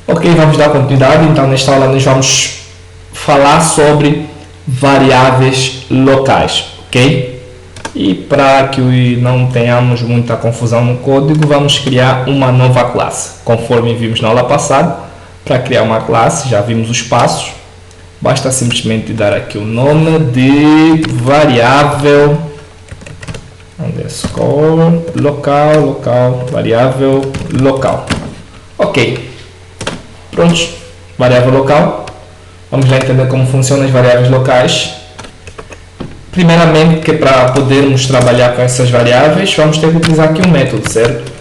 Ok, vamos dar continuidade. Então, nesta aula nós vamos falar sobre variáveis locais, ok? E para que não tenhamos muita confusão no código, vamos criar uma nova classe. Conforme vimos na aula passada, para criar uma classe, já vimos os passos. Basta simplesmente dar aqui o nome de variável underscore local, variável local. Ok, pronto, variável local. Vamos lá entender como funcionam as variáveis locais. Primeiramente, que para podermos trabalhar com essas variáveis, vamos ter que utilizar aqui um método, certo?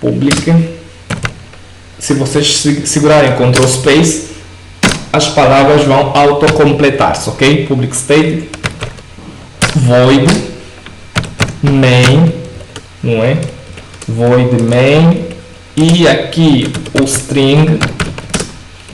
Public. Se vocês segurarem Ctrl Space, as palavras vão autocompletar-se, ok? Public static void main, não é? Void main e aqui o string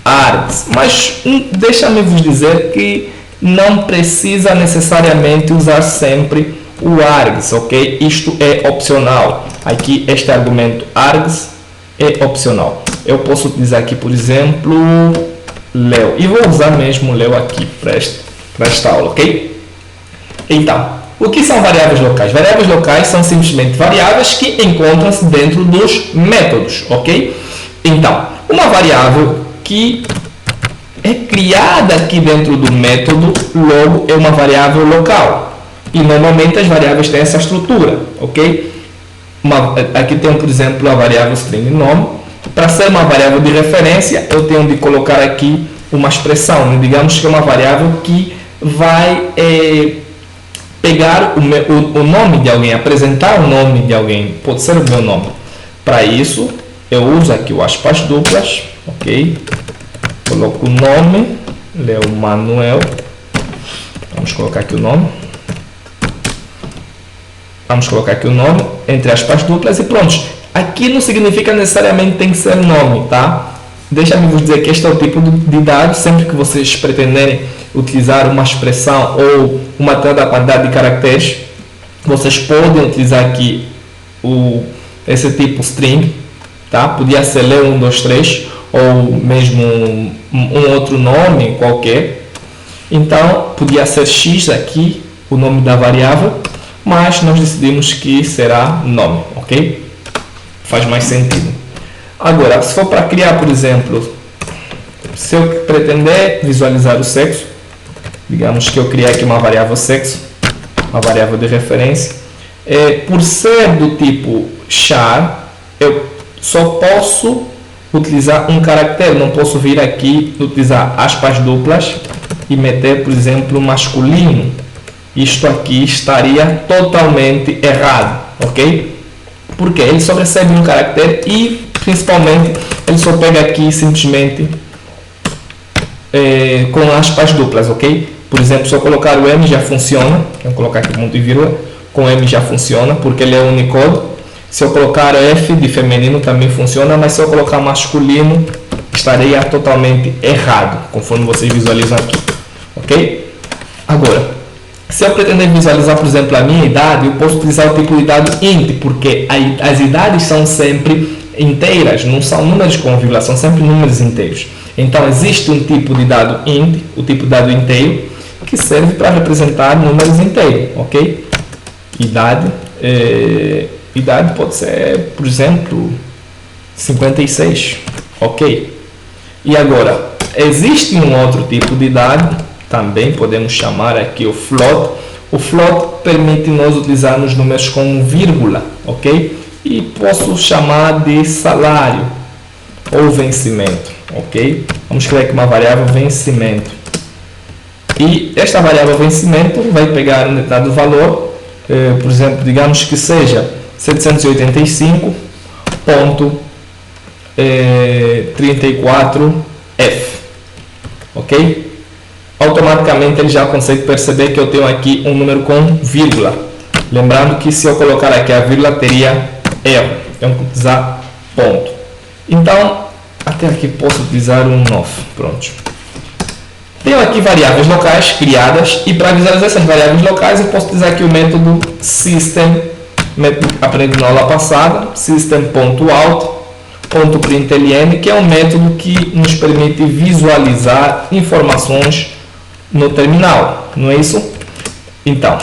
args. Mas deixa-me vos dizer que não precisa necessariamente usar sempre o args, ok? Isto é opcional. Aqui este argumento args é opcional. Eu posso utilizar aqui, por exemplo, Leo. E vou usar mesmo Leo aqui para esta aula, ok? Então, o que são variáveis locais? Variáveis locais são simplesmente variáveis que encontram-se dentro dos métodos, ok? Então, uma variável que é criada aqui dentro do método, logo é uma variável local. E normalmente as variáveis têm essa estrutura, ok? Aqui tem, por exemplo, a variável string nome. Para ser uma variável de referência, eu tenho de colocar aqui uma expressão, né? Digamos que é uma variável que vai pegar o nome de alguém, apresentar o nome de alguém, pode ser o meu nome. Para isso, eu uso aqui o aspas duplas, ok? Coloco o nome, Leo Manuel, vamos colocar aqui o nome. Vamos colocar aqui o nome, entre aspas duplas e pronto. Aqui não significa necessariamente tem que ser nome, tá? Deixa-me vos dizer que este é o tipo de dado, sempre que vocês pretenderem utilizar uma expressão ou uma determinada quantidade de caracteres, vocês podem utilizar aqui esse tipo string, tá? Podia ser Leo 1, 2, 3, ou mesmo um outro nome qualquer. Então, podia ser x aqui, o nome da variável, mas nós decidimos que será nome, ok? Faz mais sentido. Agora, se for para criar, por exemplo, se eu pretender visualizar o sexo, digamos que eu criei aqui uma variável sexo, uma variável de referência, por ser do tipo char, eu só posso utilizar um caractere, não posso vir aqui utilizar aspas duplas e meter, por exemplo, masculino. Isto aqui estaria totalmente errado, ok? Porque ele só recebe um caractere e, principalmente, ele só pega aqui simplesmente com aspas duplas, ok? Por exemplo, se eu colocar o M já funciona, vou colocar aqui ponto e vírgula, com M já funciona, porque ele é Unicode. Se eu colocar F de feminino também funciona, mas se eu colocar masculino, estaria totalmente errado, conforme vocês visualizam aqui, ok? Agora, se eu pretender visualizar, por exemplo, a minha idade, eu posso utilizar o tipo de dado int, porque as idades são sempre inteiras, não são números com vírgula, são sempre números inteiros. Então, existe um tipo de dado int, o tipo de dado inteiro, que serve para representar números inteiros, ok? Idade pode ser, por exemplo, 56, ok? E agora, existe um outro tipo de dado, também podemos chamar aqui o float. O float permite nós utilizarmos números com vírgula, ok? E posso chamar de salário ou vencimento, ok? Vamos criar aqui uma variável vencimento. E esta variável vencimento vai pegar um determinado valor, por exemplo, digamos que seja 785.34F, ok? Automaticamente ele já consegue perceber que eu tenho aqui um número com vírgula. Lembrando que se eu colocar aqui a vírgula teria erro. Tenho que utilizar ponto. Então, até aqui posso utilizar um novo. Pronto. Tenho aqui variáveis locais criadas e para visualizar essas variáveis locais eu posso utilizar aqui o método system, método aprendido na aula passada, system.out .println, que é um método que nos permite visualizar informações no terminal, não é isso? Então,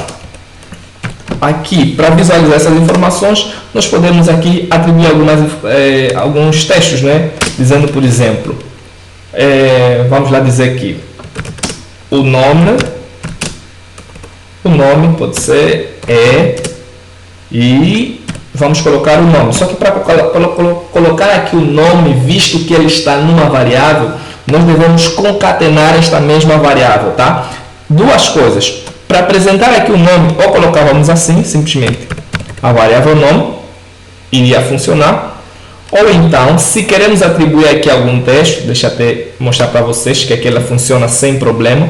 aqui, para visualizar essas informações, nós podemos aqui atribuir alguns textos, né? Dizendo, por exemplo, vamos lá dizer aqui, o nome pode ser e vamos colocar o nome. Só que para colocar aqui o nome, visto que ele está numa variável, nós devemos concatenar esta mesma variável, tá? Duas coisas. Para apresentar aqui o nome, ou colocávamos assim, simplesmente a variável nome, iria funcionar. Ou então, se queremos atribuir aqui algum texto, deixa eu até mostrar para vocês que aqui ela funciona sem problema.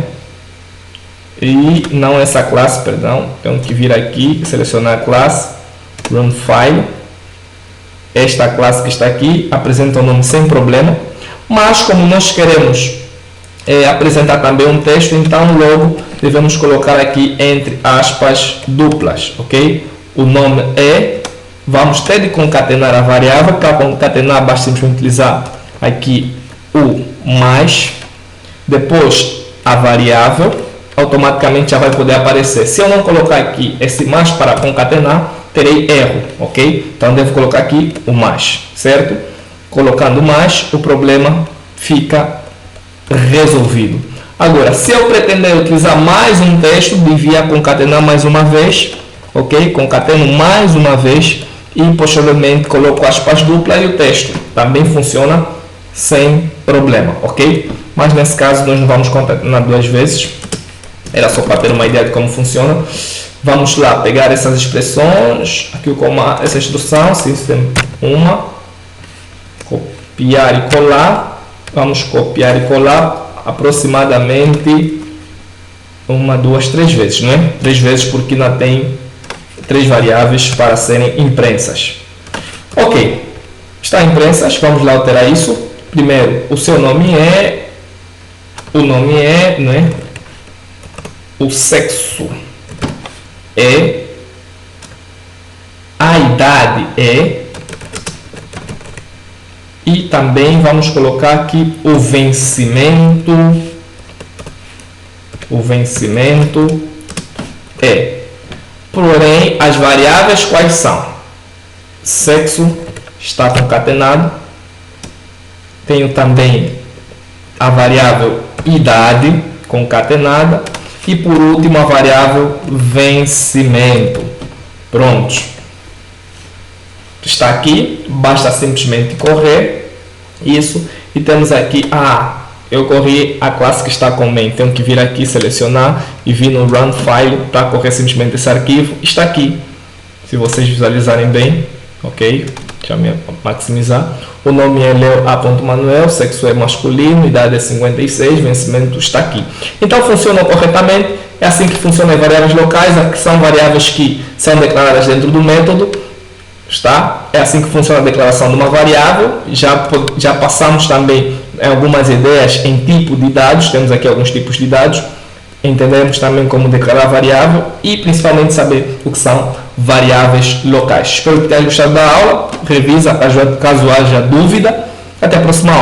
E não essa classe, perdão, tenho que vir aqui, selecionar a classe, run file. Esta classe que está aqui apresenta o nome sem problema. Mas como nós queremos apresentar também um texto, então logo devemos colocar aqui entre aspas duplas, ok? O nome vamos ter de concatenar a variável. Para concatenar basta simplesmente utilizar aqui o mais, depois a variável, automaticamente já vai poder aparecer. Se eu não colocar aqui esse mais para concatenar, terei erro, ok? Então devo colocar aqui o mais, certo? Colocando mais, o problema fica resolvido. Agora, se eu pretender utilizar mais um texto, devia concatenar mais uma vez, ok? Concateno mais uma vez e posteriormente coloco aspas duplas e o texto também funciona sem problema, ok? Mas nesse caso nós não vamos concatenar duas vezes, era só para ter uma ideia de como funciona. Vamos lá pegar essas expressões, aqui essa instrução, system uma, copiar e colar. Vamos copiar e colar aproximadamente 1, 2, 3 vezes, né? 3 vezes porque ainda tem 3 variáveis para serem imprensas. Ok, está imprensas, vamos lá alterar isso. Primeiro, o seu nome né? O sexo a idade e também vamos colocar aqui o vencimento. O vencimento Porém, as variáveis quais são? Sexo está concatenado. Tenho também a variável idade concatenada. E por último, a variável vencimento. Pronto. Está aqui, basta simplesmente correr isso e temos aqui eu corri a classe que está com main, tenho que vir aqui selecionar e vir no run file para correr simplesmente esse arquivo. Está aqui, se vocês visualizarem bem, ok? Deixa eu maximizar. O nome é Leo A.Manuel, sexo é masculino, idade é 56, vencimento está aqui. Então funciona corretamente, é assim que funcionam as variáveis locais, que são variáveis que são declaradas dentro do método. Está? É assim que funciona a declaração de uma variável. Já passamos também algumas ideias em tipo de dados. Temos aqui alguns tipos de dados. Entendemos também como declarar variável e principalmente saber o que são variáveis locais. Espero que tenham gostado da aula. Revisa caso haja dúvida. Até a próxima aula.